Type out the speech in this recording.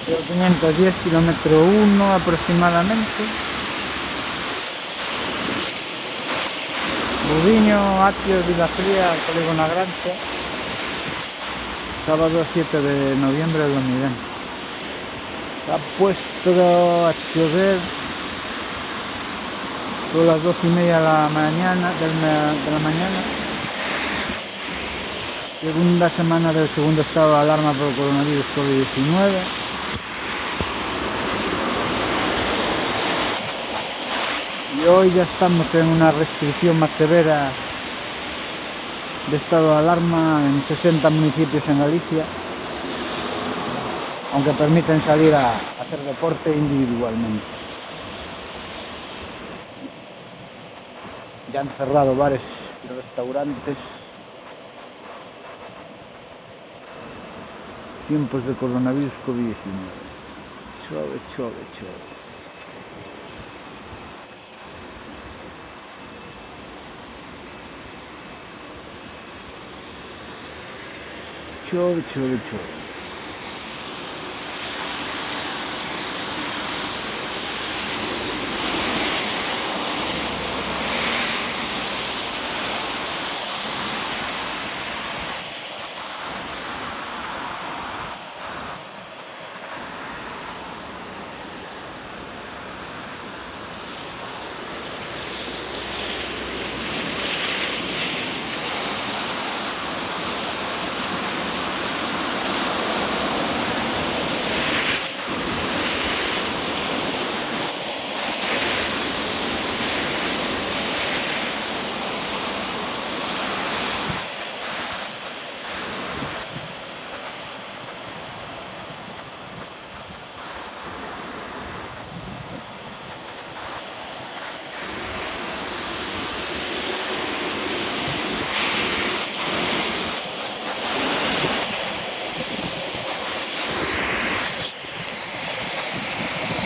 510 kilómetro 1 aproximadamente. Budiño, Atio, Vilafría, Polígono Grancia. Sábado 7 de noviembre de 2020. Ha puesto a llover son las 12:30 de la mañana, segunda semana del segundo estado de alarma por el coronavirus COVID-19. Y hoy ya estamos en una restricción más severa de estado de alarma en 60 municipios en Galicia, aunque permiten salir a hacer deporte individualmente. Ya han cerrado bares y restaurantes. Tiempos de coronavirus COVID-19. Chove, chove, chove. Chove, chove, chove.